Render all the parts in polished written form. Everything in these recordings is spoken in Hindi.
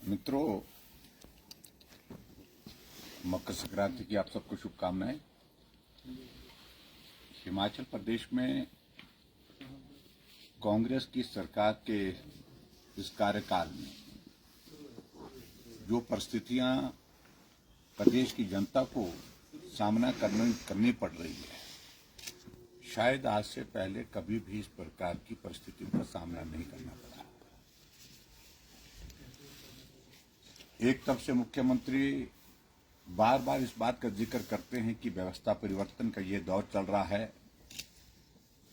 मित्रों, मकर संक्रांति की आप सबको शुभकामनाएं। हिमाचल प्रदेश में कांग्रेस की सरकार के इस कार्यकाल में जो परिस्थितियां प्रदेश की जनता को सामना करनी पड़ रही है, शायद आज से पहले कभी भी इस प्रकार की परिस्थितियों का सामना नहीं करना पड़ा। एक तरफ से मुख्यमंत्री बार बार इस बात का जिक्र करते हैं कि व्यवस्था परिवर्तन का ये दौर चल रहा है।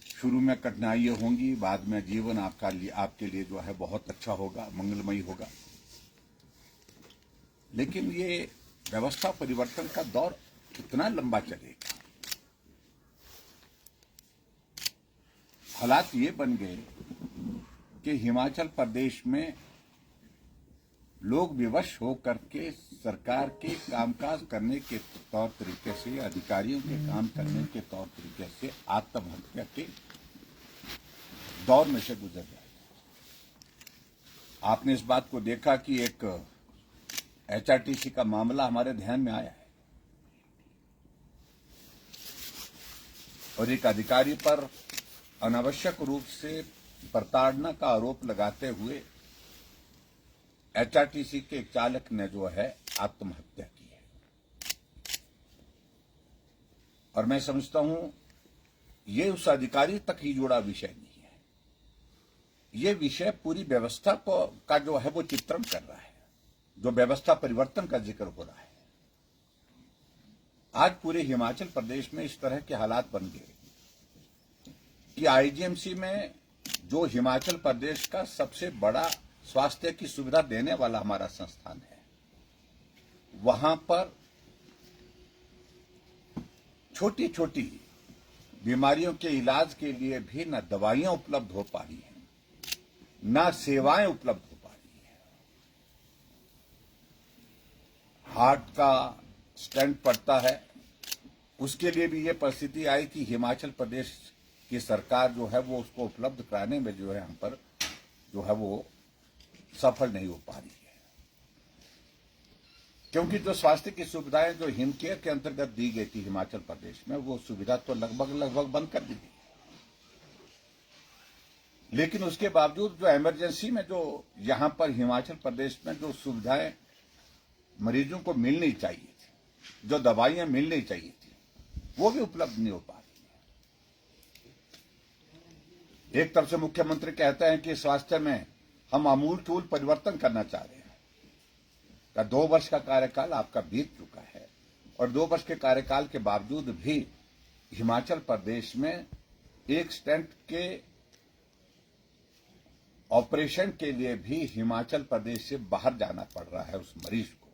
शुरू में कठिनाइयां होंगी, बाद में जीवन आपके लिए जो है बहुत अच्छा होगा, मंगलमयी होगा। लेकिन ये व्यवस्था परिवर्तन का दौर कितना लंबा चलेगा? हालात ये बन गए कि हिमाचल प्रदेश में लोग विवश होकर के सरकार के कामकाज करने के तौर तरीके से, अधिकारियों के काम करने के तौर तरीके से आत्महत्या के दौर में से गुजर जाए। आपने इस बात को देखा कि एक एचआरटीसी का मामला हमारे ध्यान में आया है और एक अधिकारी पर अनावश्यक रूप से प्रताड़ना का आरोप लगाते हुए एचआरटीसी के एक चालक ने जो है आत्महत्या की है। और मैं समझता हूं ये उस अधिकारी तक ही जुड़ा विषय नहीं है, ये विषय पूरी व्यवस्था का जो है वो चित्रण कर रहा है, जो व्यवस्था परिवर्तन का जिक्र हो रहा है। आज पूरे हिमाचल प्रदेश में इस तरह के हालात बन गए कि आईजीएमसी में, जो हिमाचल प्रदेश का सबसे बड़ा स्वास्थ्य की सुविधा देने वाला हमारा संस्थान है, वहां पर छोटी छोटी बीमारियों के इलाज के लिए भी न दवाइयां उपलब्ध हो पा रही हैं, न सेवाएं उपलब्ध हो पा रही हैं। हार्ट का स्टेंट पड़ता है, उसके लिए भी ये परिस्थिति आई कि हिमाचल प्रदेश की सरकार जो है वो उसको उपलब्ध कराने में जो है हम पर जो है वो सफल नहीं हो पा रही है, क्योंकि जो स्वास्थ्य की सुविधाएं जो हिमकेयर के अंतर्गत दी गई थी हिमाचल प्रदेश में, वो सुविधा तो लगभग बंद कर दी गई। लेकिन उसके बावजूद जो इमरजेंसी में जो यहां पर हिमाचल प्रदेश में जो सुविधाएं मरीजों को मिलनी चाहिए थी, जो दवाइयां मिलनी चाहिए थी, वो भी उपलब्ध नहीं हो पा रही है। एक तरफ से मुख्यमंत्री कहते हैं कि स्वास्थ्य में हम आमूलचूल परिवर्तन करना चाह रहे हैं। 2 वर्ष का कार्यकाल आपका बीत चुका है और 2 वर्ष के कार्यकाल के बावजूद भी हिमाचल प्रदेश में एक स्टेंट के ऑपरेशन के लिए भी हिमाचल प्रदेश से बाहर जाना पड़ रहा है उस मरीज को,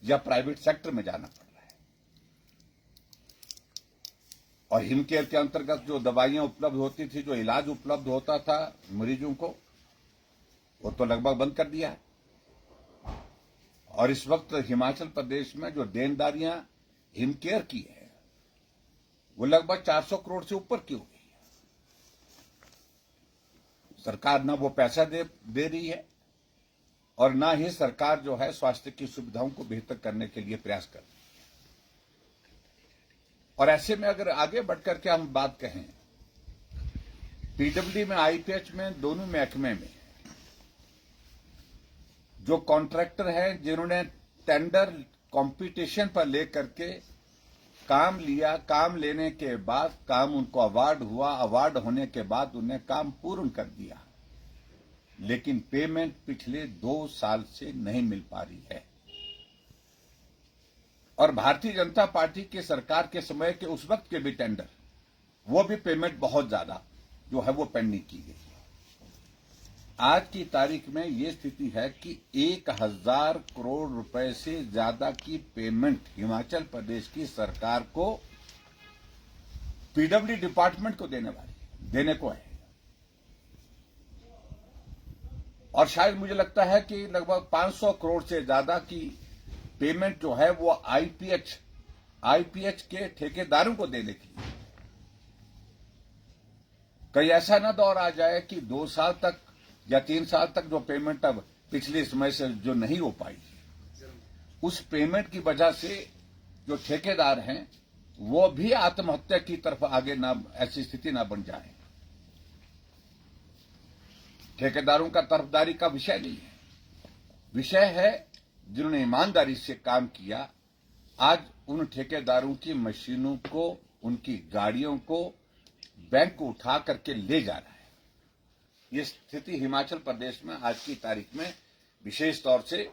या प्राइवेट सेक्टर में जाना पड़ रहा है। और हिमकेयर के अंतर्गत जो दवाइयां उपलब्ध होती थी, जो इलाज उपलब्ध होता था मरीजों को, वो तो लगभग बंद कर दिया है। और इस वक्त हिमाचल प्रदेश में जो देनदारियां हिमकेयर की है, वो लगभग 400 करोड़ से ऊपर की हो गई है। सरकार ना वो पैसा दे रही है और ना ही सरकार जो है स्वास्थ्य की सुविधाओं को बेहतर करने के लिए प्रयास कर रही है। और ऐसे में अगर आगे बढ़कर के हम बात कहें, पीडब्ल्यूडी में, आईपीएच में, दोनों महकमे में जो कॉन्ट्रैक्टर हैं, जिन्होंने टेंडर कंपटीशन पर लेकर के काम लिया, काम लेने के बाद काम उनको अवार्ड हुआ, अवार्ड होने के बाद उन्हें काम पूर्ण कर दिया, लेकिन पेमेंट पिछले 2 साल से नहीं मिल पा रही है। और भारतीय जनता पार्टी की सरकार के समय के उस वक्त के भी टेंडर, वो भी पेमेंट बहुत ज्यादा जो है वो पेंडिंग की गई। आज की तारीख में ये स्थिति है कि 1000 करोड़ रुपए से ज्यादा की पेमेंट हिमाचल प्रदेश की सरकार को पीडब्ल्यूडी डिपार्टमेंट को देने को है। और शायद मुझे लगता है कि लगभग 500 करोड़ से ज्यादा की पेमेंट जो है वो आईपीएच के ठेकेदारों को देने की। कहीं ऐसा ना दौर आ जाए कि 2 साल तक या 3 साल तक जो पेमेंट अब पिछले समय से जो नहीं हो पाई, उस पेमेंट की वजह से जो ठेकेदार हैं वो भी आत्महत्या की तरफ आगे ना, ऐसी स्थिति ना बन जाए। ठेकेदारों का तरफदारी का विषय नहीं है, विषय है जिन्होंने ईमानदारी से काम किया। आज उन ठेकेदारों की मशीनों को, उनकी गाड़ियों को बैंक उठा करके ले जा रहा है। ये स्थिति हिमाचल प्रदेश में आज की तारीख में विशेष तौर से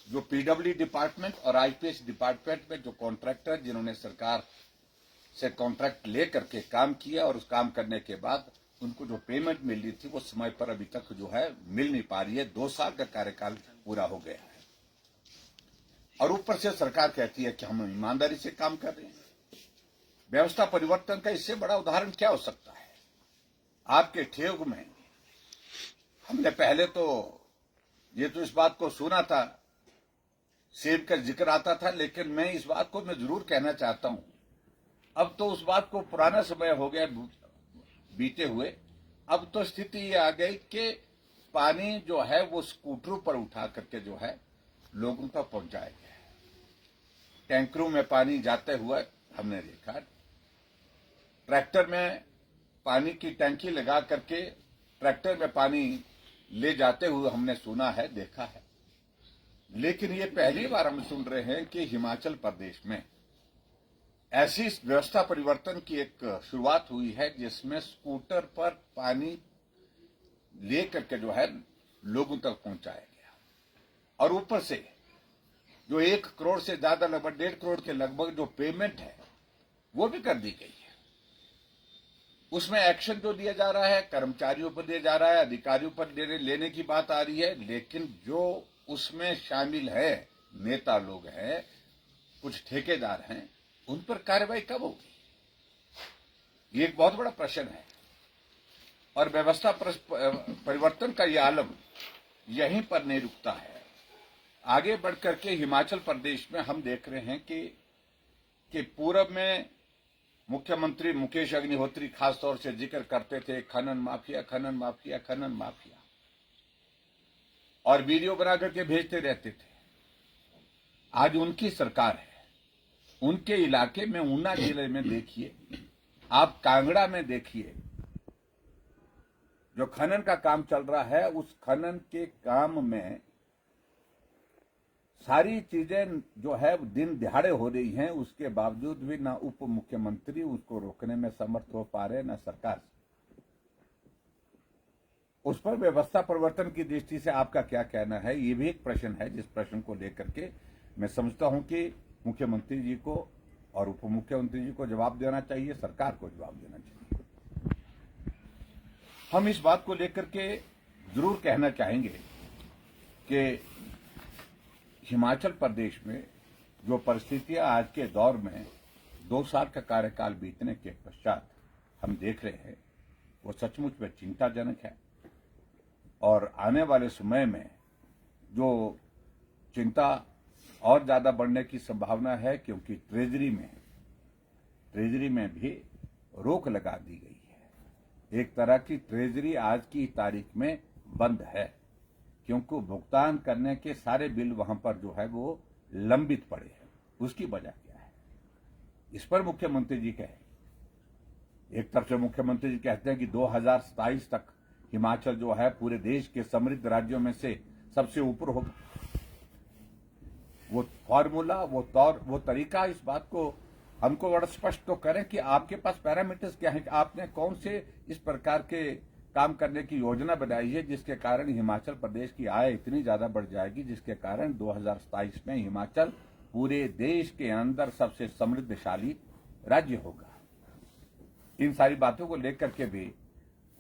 जो पीडब्ल्यू डिपार्टमेंट और आईपीएस डिपार्टमेंट में जो कॉन्ट्रैक्टर जिन्होंने सरकार से कॉन्ट्रैक्ट लेकर के काम किया और उस काम करने के बाद उनको जो पेमेंट मिल रही थी वो समय पर अभी तक जो है मिल नहीं पा रही है। 2 साल का कार्यकाल पूरा हो गया है और ऊपर से सरकार कहती है कि हम ईमानदारी से काम कर रहे हैं। व्यवस्था परिवर्तन का इससे बड़ा उदाहरण क्या हो सकता है? आपके ठेग में हमने पहले तो ये तो इस बात को सुना था, सेब का जिक्र आता था, लेकिन मैं इस बात को मैं जरूर कहना चाहता हूं, अब तो उस बात को पुराना समय हो गया बीते हुए। अब तो स्थिति ये आ गई कि पानी जो है वो स्कूटरों पर उठा करके जो है लोगों तक पहुंचाया गया है। टैंकरों में पानी जाते हुए हमने देखा, ट्रैक्टर में पानी की टैंकी लगा करके ट्रैक्टर में पानी ले जाते हुए हमने सुना है, देखा है। लेकिन ये पहली बार हम सुन रहे हैं कि हिमाचल प्रदेश में ऐसी व्यवस्था परिवर्तन की एक शुरुआत हुई है जिसमें स्कूटर पर पानी ले करके जो है लोगों तक पहुंचाया गया और ऊपर से जो 1 करोड़ से ज्यादा, लगभग 1.5 करोड़ के लगभग जो पेमेंट है वो भी कर दी गई है। उसमें एक्शन जो दिया जा रहा है कर्मचारियों पर दिया जा रहा है, अधिकारियों पर लेने की बात आ रही है, लेकिन जो उसमें शामिल है नेता लोग हैं, कुछ ठेकेदार हैं, उन पर कार्रवाई कब होगी? ये एक बहुत बड़ा प्रश्न है और व्यवस्था परिवर्तन का ये आलम यहीं पर नहीं रुकता है। आगे बढ़ करके हिमाचल प्रदेश में हम देख रहे हैं कि पूर्व में मुख्यमंत्री मुकेश अग्निहोत्री खास तौर से जिक्र करते थे खनन माफिया, खनन माफिया, खनन माफिया, और वीडियो बना करके भेजते रहते थे। आज उनकी सरकार है, उनके इलाके में ऊना जिले में देखिए, आप कांगड़ा में देखिए, जो खनन का काम चल रहा है उस खनन के काम में सारी चीजें जो है दिन दिहाड़े हो रही हैं, उसके बावजूद भी ना उप मुख्यमंत्री उसको रोकने में समर्थ हो पा रहे, ना सरकार। उस पर व्यवस्था परिवर्तन की दृष्टि से आपका क्या कहना है? ये भी एक प्रश्न है जिस प्रश्न को लेकर के मैं समझता हूं कि मुख्यमंत्री जी को और उप मुख्यमंत्री जी को जवाब देना चाहिए, सरकार को जवाब देना चाहिए। हम इस बात को लेकर के जरूर कहना चाहेंगे कि हिमाचल प्रदेश में जो परिस्थितियां आज के दौर में 2 साल का कार्यकाल बीतने के पश्चात हम देख रहे हैं वो सचमुच में चिंताजनक है और आने वाले समय में जो चिंता और ज्यादा बढ़ने की संभावना है, क्योंकि ट्रेजरी में भी रोक लगा दी गई है। एक तरह की ट्रेजरी आज की तारीख में बंद है, क्योंकि भुगतान करने के सारे बिल वहां पर जो है वो लंबित पड़े हैं। उसकी वजह क्या है? इस पर मुख्यमंत्री जी कहे, एक तरफ से मुख्यमंत्री जी कहते हैं कि 2027 तक हिमाचल जो है पूरे देश के समृद्ध राज्यों में से सबसे ऊपर होगा। वो फॉर्मूला, वो तरीका, इस बात को हमको बड़ा स्पष्ट तो करें कि आपके पास पैरामीटर्स क्या है, कि आपने कौन से इस प्रकार के काम करने की योजना बनाई है जिसके कारण हिमाचल प्रदेश की आय इतनी ज्यादा बढ़ जाएगी, जिसके कारण 2027 में हिमाचल पूरे देश के अंदर सबसे समृद्धशाली राज्य होगा। इन सारी बातों को लेकर के भी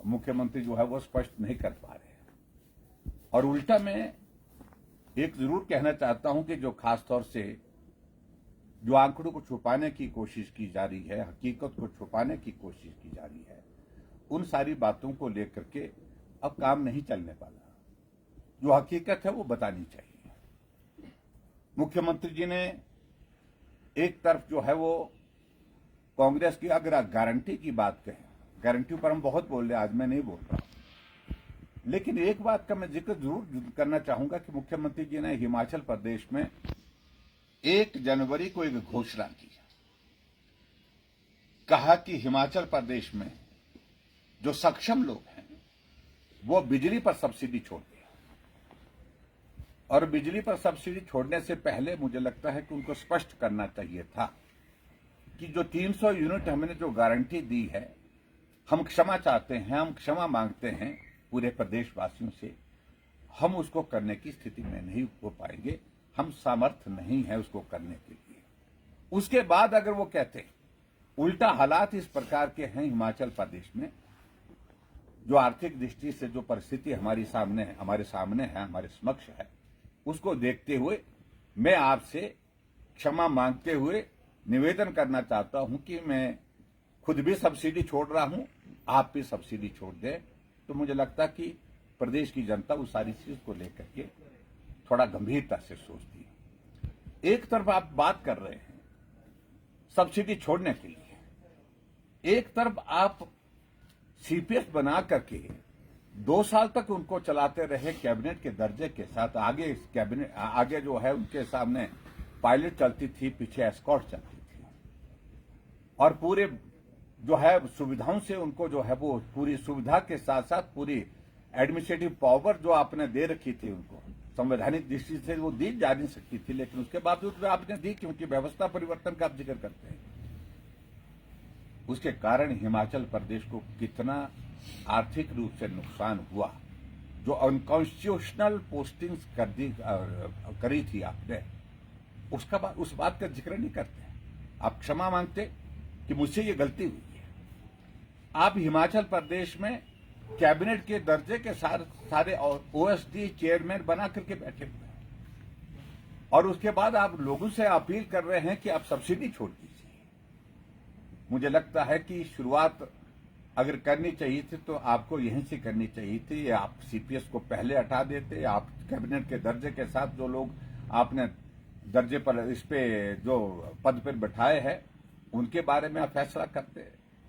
मुख्यमंत्री जो है वो स्पष्ट नहीं कर पा रहे हैं। और उल्टा मैं एक जरूर कहना चाहता हूं कि जो खास तौर से जो आंकड़ों को छुपाने की कोशिश की जा रही है, हकीकत को छुपाने की कोशिश की जा रही है, उन सारी बातों को लेकर के अब काम नहीं चलने वाला। जो हकीकत है वो बतानी चाहिए। मुख्यमंत्री जी ने एक तरफ जो है वो कांग्रेस की अगर गारंटी की बात कहें, गारंटी पर हम बहुत बोल रहे हैं, आज मैं नहीं बोल रहा हूं, लेकिन एक बात का मैं जिक्र जरूर करना चाहूंगा कि मुख्यमंत्री जी ने हिमाचल प्रदेश में 1 जनवरी को एक घोषणा की, कहा कि हिमाचल प्रदेश में जो सक्षम लोग हैं वो बिजली पर सब्सिडी छोड़ दिया। और बिजली पर सब्सिडी छोड़ने से पहले मुझे लगता है कि उनको स्पष्ट करना चाहिए था कि जो 300 यूनिट हमने जो गारंटी दी है, हम क्षमा चाहते हैं, हम क्षमा मांगते हैं पूरे प्रदेशवासियों से, हम उसको करने की स्थिति में नहीं हो पाएंगे, हम सामर्थ्य नहीं है उसको करने के लिए। उसके बाद अगर वो कहते उल्टा हालात इस प्रकार के हैं हिमाचल प्रदेश में, जो आर्थिक दृष्टि से जो परिस्थिति हमारे सामने है, हमारे समक्ष है, उसको देखते हुए मैं आपसे क्षमा मांगते हुए निवेदन करना चाहता हूं कि मैं खुद भी सब्सिडी छोड़ रहा हूं, आप भी सब्सिडी छोड़ दें। तो मुझे लगता कि प्रदेश की जनता उस सारी चीज को लेकर के थोड़ा गंभीरता से सोचती है। एक तरफ आप बात कर रहे हैं सब्सिडी छोड़ने के लिए, एक तरफ आप सीपीएस बना करके 2 साल तक उनको चलाते रहे कैबिनेट के दर्जे के साथ। आगे जो है उनके सामने पायलट चलती थी, पीछे एस्कॉर्ट चलती थी, और पूरे जो है सुविधाओं से उनको जो है वो पूरी सुविधा के साथ साथ पूरी एडमिनिस्ट्रेटिव पावर जो आपने दे रखी थी उनको, संवैधानिक दृष्टि से वो दी जा नहीं सकती थी, लेकिन उसके बावजूद आपने दी क्योंकि व्यवस्था परिवर्तन का आप जिक्र करते हैं। उसके कारण हिमाचल प्रदेश को कितना आर्थिक रूप से नुकसान हुआ, जो अनकॉन्स्टिट्यूशनल पोस्टिंग्स करी थी आपने, उस बात का जिक्र नहीं करते। आप क्षमा मांगते कि मुझसे ये गलती हुई है। आप हिमाचल प्रदेश में कैबिनेट के दर्जे के सारे ओएसडी चेयरमैन बना करके बैठे हुए हैं, और उसके बाद आप लोगों से अपील कर रहे हैं कि आप सब्सिडी छोड़ दीजिए। मुझे लगता है कि शुरुआत अगर करनी चाहिए थी तो आपको यहीं से करनी चाहिए थी। आप सीपीएस को पहले हटा देते, आप कैबिनेट के दर्जे के साथ जो लोग आपने दर्जे पर इस पे जो पद पर बैठाए हैं उनके बारे में आप फैसला करते,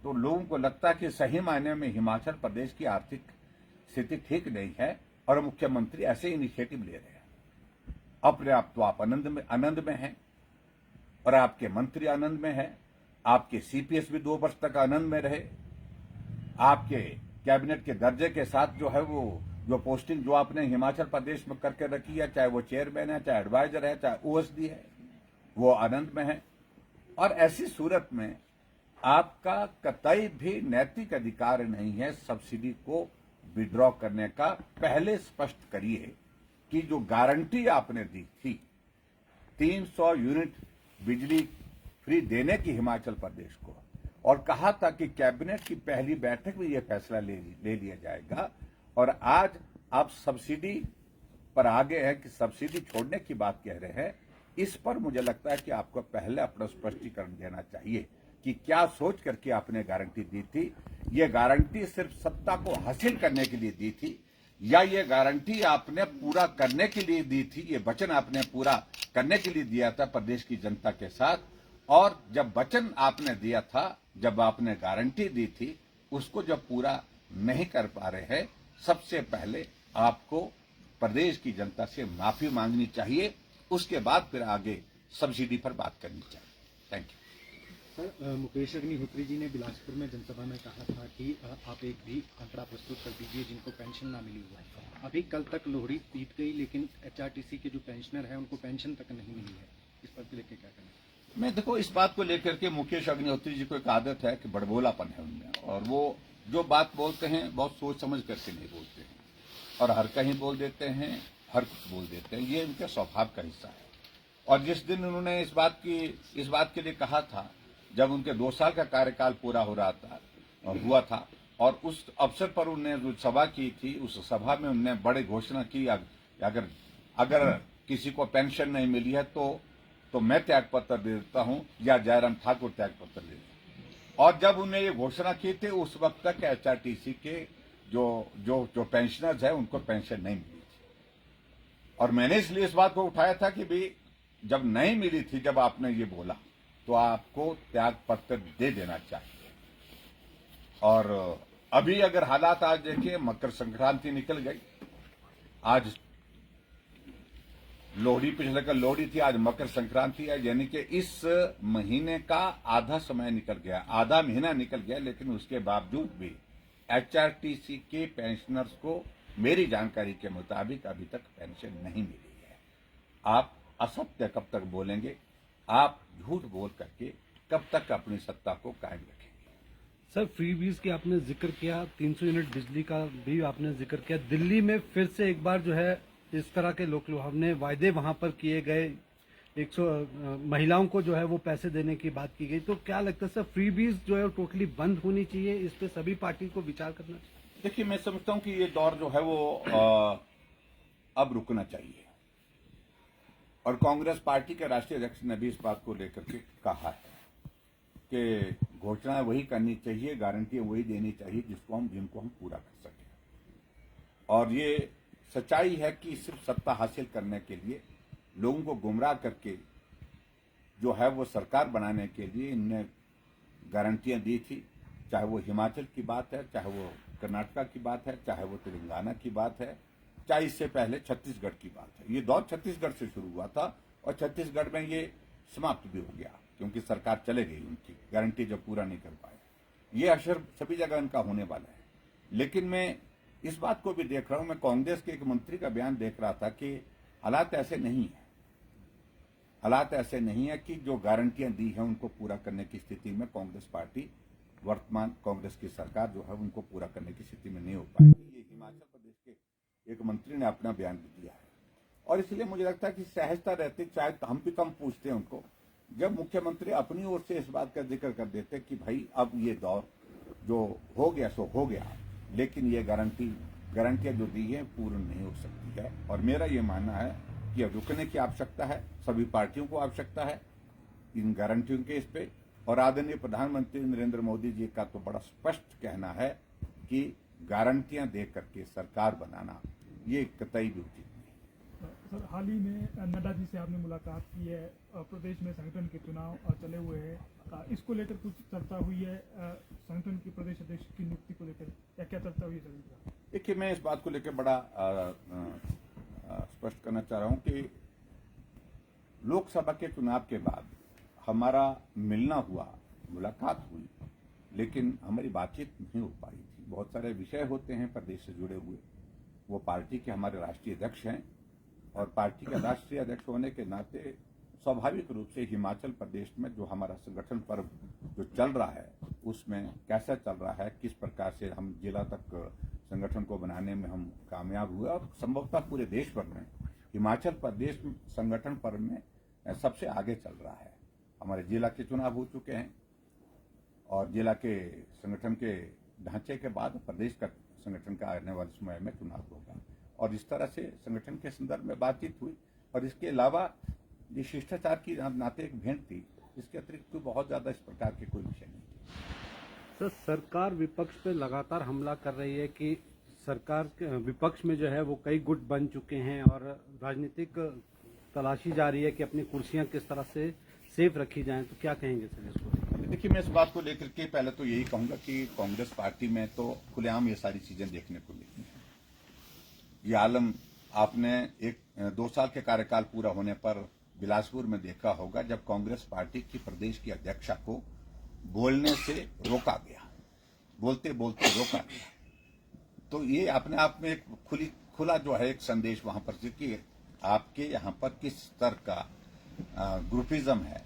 तो लोगों को लगता कि सही मायने में हिमाचल प्रदेश की आर्थिक स्थिति ठीक नहीं है और मुख्यमंत्री ऐसे इनिशिएटिव ले रहे हैं। अपने आप तो आप आनंद में हैं और आपके मंत्री आनंद में हैं, आपके सीपीएस भी 2 वर्ष तक आनंद में रहे, आपके कैबिनेट के दर्जे के साथ जो है वो जो पोस्टिंग जो आपने हिमाचल प्रदेश में करके रखी है, चाहे वो चेयरमैन है, चाहे एडवाइजर है, चाहे ओएसडी है, वो आनंद में है। और ऐसी सूरत में आपका कतई भी नैतिक अधिकार नहीं है सब्सिडी को विड्रॉ करने का। पहले स्पष्ट करिए कि जो गारंटी आपने दी थी 300 यूनिट बिजली फ्री देने की हिमाचल प्रदेश को, और कहा था कि कैबिनेट की पहली बैठक में यह फैसला ले लिया जाएगा, और आज आप सब्सिडी पर आ गए हैं कि सब्सिडी छोड़ने की बात कह रहे हैं। इस पर मुझे लगता है कि आपको पहले अपना स्पष्टीकरण देना चाहिए कि क्या सोच करके आपने गारंटी दी थी। ये गारंटी सिर्फ सत्ता को हासिल करने के लिए दी थी, या ये गारंटी आपने पूरा करने के लिए दी थी, ये वचन आपने पूरा करने के लिए दिया था प्रदेश की जनता के साथ। और जब वचन आपने दिया था, जब आपने गारंटी दी थी, उसको जब पूरा नहीं कर पा रहे हैं, सबसे पहले आपको प्रदेश की जनता से माफी मांगनी चाहिए, उसके बाद फिर आगे सब्सिडी पर बात करनी चाहिए। Thank you. Sir, Mukesh Agnihotri ji ने बिलासपुर में जनसभा में कहा था कि आप एक भी आंकड़ा प्रस्तुत कर दीजिए जिनको पेंशन ना मिली हुआ है। अभी कल तक लोहड़ी बीत गई, लेकिन एचआरटीसी के जो पेंशनर हैं उनको पेंशन तक नहीं मिली है। इस पर लेकर क्या कहना? मैं देखो, इस बात को लेकर के मुकेश अग्निहोत्री जी को एक आदत है कि बड़बोलापन है उनमें, और वो जो बात बोलते हैं बहुत सोच समझ करके नहीं बोलते हैं, और हर कहीं बोल देते हैं, हर कुछ बोल देते हैं। ये उनके स्वभाव का हिस्सा है। और जिस दिन उन्होंने इस बात के लिए कहा था, जब उनके 2 साल का कार्यकाल पूरा हो रहा था हुआ था, और उस अवसर पर उन्होंने जो सभा की थी, उस सभा में उन्होंने बड़ी घोषणा की, अगर किसी को पेंशन नहीं मिली है तो मैं त्यागपत्र दे देता हूं, या जयराम ठाकुर त्यागपत्र दे देते। और जब उन्हें ये घोषणा की थी, उस वक्त तक एचआरटीसी के जो पेंशनर्स है उनको पेंशन नहीं मिली थी। और मैंने इसलिए इस बात को उठाया था कि भाई जब नहीं मिली थी, जब आपने ये बोला, तो आपको त्याग पत्र दे देना चाहिए। और अभी अगर हालात आज देखिए, मकर संक्रांति निकल गई, आज लोहड़ी, पिछले कल लोहड़ी थी, आज मकर संक्रांति है, यानी कि इस महीने का आधा समय निकल गया, आधा महीना निकल गया, लेकिन उसके बावजूद भी एचआरटीसी के पेंशनर्स को मेरी जानकारी के मुताबिक अभी तक पेंशन नहीं मिली है। आप असत्य कब तक बोलेंगे? आप झूठ बोल करके कब तक अपनी सत्ता को कायम रखेंगे? सर, फ्रीबीज की आपने जिक्र किया, 300 यूनिट बिजली का भी आपने जिक्र किया। दिल्ली में फिर से एक बार जो है इस तरह के लोक लुभाव ने वायदे वहां पर किए गए, 100 महिलाओं को जो है वो पैसे देने की बात की गई। तो क्या लगता है सर, फ्रीबीज जो है वो टोटली बंद होनी चाहिए? इस पे सभी पार्टी को विचार करना चाहिए। देखिए, मैं समझता हूं कि ये दौर जो है वो अब रुकना चाहिए, और कांग्रेस पार्टी के राष्ट्रीय अध्यक्ष ने भी इस बात को लेकर के कहा है कि घोषणाएं वही करनी चाहिए, गारंटियां वही देनी चाहिए जिनको हम पूरा कर सकें। और ये सच्चाई है कि सिर्फ सत्ता हासिल करने के लिए लोगों को गुमराह करके जो है वो सरकार बनाने के लिए इनने गारंटियां दी थी, चाहे वो हिमाचल की बात है, चाहे वो कर्नाटका की बात है, चाहे वो तेलंगाना की बात है, चाहे इससे पहले छत्तीसगढ़ की बात है। ये दौर छत्तीसगढ़ से शुरू हुआ था और छत्तीसगढ़ में ये समाप्त भी हो गया, क्योंकि सरकार चले गई, उनकी गारंटी जब पूरा नहीं कर पाए। ये असर सभी जगह इनका होने वाला है। लेकिन मैं इस बात को भी देख रहा हूं, मैं कांग्रेस के एक मंत्री का बयान देख रहा था कि हालात ऐसे नहीं है, हालात ऐसे नहीं है कि जो गारंटियां दी हैं उनको पूरा करने की स्थिति में कांग्रेस पार्टी, वर्तमान कांग्रेस की सरकार जो है उनको पूरा करने की स्थिति में नहीं हो पाएगी। ये हिमाचल प्रदेश के एक मंत्री ने अपना बयान भी दिया है, और इसलिए मुझे लगता है कि सहजता रहती, चाहे हम भी कम पूछते हैं उनको, जब मुख्यमंत्री अपनी ओर से इस बात का जिक्र कर देते कि भाई अब ये दौर जो हो गया सो हो गया, लेकिन ये गारंटियां जो दी है पूर्ण नहीं हो सकती है। और मेरा ये मानना है कि अब रुकने की आवश्यकता है, सभी पार्टियों को आवश्यकता है इन गारंटियों के इस पे। और आदरणीय प्रधानमंत्री नरेंद्र मोदी जी का तो बड़ा स्पष्ट कहना है कि गारंटियां दे करके सरकार बनाना ये कतई भी उचित नहीं। सर, हाल ही में नड्डा जी से आपने मुलाकात की है, प्रदेश में संगठन के चुनाव चले हुए हैं, इसको लेकर कुछ चर्चा हुई है? संगठन के प्रदेश अध्यक्ष की नियुक्ति को लेकर क्या चर्चा हुई है? देखिए, मैं इस बात को लेकर बड़ा स्पष्ट करना चाह रहा हूं कि लोकसभा के चुनाव के बाद हमारा मिलना हुआ, मुलाकात हुई, लेकिन हमारी बातचीत नहीं हो पाई थी। बहुत सारे विषय होते हैं प्रदेश से जुड़े हुए, वो पार्टी के हमारे राष्ट्रीय अध्यक्ष हैं, और पार्टी के राष्ट्रीय अध्यक्ष होने के नाते स्वाभाविक रूप से हिमाचल प्रदेश में जो हमारा संगठन पर्व जो चल रहा है उसमें कैसा चल रहा है, किस प्रकार से हम जिला तक संगठन को बनाने में हम कामयाब हुए, और संभवतः पूरे देश भर में हिमाचल प्रदेश संगठन पर्व में सबसे आगे चल रहा है। हमारे जिला के चुनाव हो चुके हैं, और जिला के संगठन के ढांचे के बाद प्रदेश का संगठन का आने वाले समय में चुनाव होगा, और इस तरह से संगठन के संदर्भ में बातचीत हुई। और इसके अलावा ये शिष्टाचार की नाते एक भेंट थी, इसके अतिरिक्त कोई बहुत ज्यादा इस प्रकार के कोई विषय नहीं थे। सर, सरकार विपक्ष पे लगातार हमला कर रही है कि सरकार विपक्ष में जो है वो कई गुट बन चुके हैं, और राजनीतिक तलाशी जा रही है कि अपनी कुर्सियां किस तरह से सेफ रखी जाएं। तो क्या कहेंगे सर इसको? देखिए, मैं इस बात को लेकर के पहले तो यही कहूंगा कि कांग्रेस पार्टी में तो खुलेआम ये सारी चीजें देखने को मिलती हैं। ये आलम आपने 2 साल के कार्यकाल पूरा होने पर बिलासपुर में देखा होगा, जब कांग्रेस पार्टी की प्रदेश की अध्यक्षा को बोलने से रोका गया, बोलते बोलते रोका गया। तो ये अपने आप में एक खुला जो है एक संदेश वहां पर कि आपके यहाँ पर किस स्तर का ग्रुपिज्म है,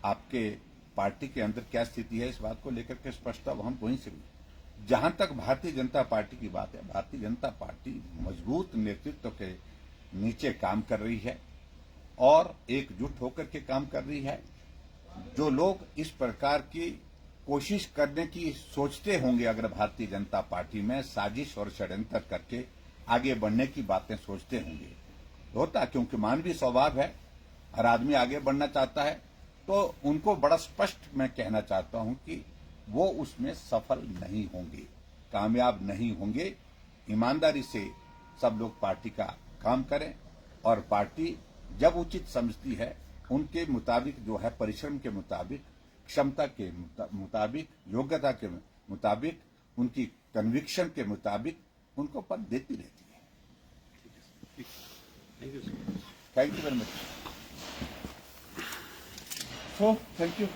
आपके पार्टी के अंदर क्या स्थिति है, इस बात को लेकर के स्पष्टता हम वहीं से हुई। जहां तक भारतीय जनता पार्टी की बात है, भारतीय जनता पार्टी मजबूत नेतृत्व के नीचे काम कर रही है और एकजुट होकर के काम कर रही है। जो लोग इस प्रकार की कोशिश करने की सोचते होंगे, अगर भारतीय जनता पार्टी में साजिश और षड्यंत्र करके आगे बढ़ने की बातें सोचते होंगे, होता क्योंकि मानवीय स्वभाव है, हर आदमी आगे बढ़ना चाहता है, तो उनको बड़ा स्पष्ट मैं कहना चाहता हूं कि वो उसमें सफल नहीं होंगे, कामयाब नहीं होंगे। ईमानदारी से सब लोग पार्टी का काम करें, और पार्टी जब उचित समझती है उनके मुताबिक जो है, परिश्रम के मुताबिक, क्षमता के मुताबिक, योग्यता के मुताबिक उनकी कन्विक्शन के मुताबिक उनको पद देती रहती है। Thank you very much. So thank you.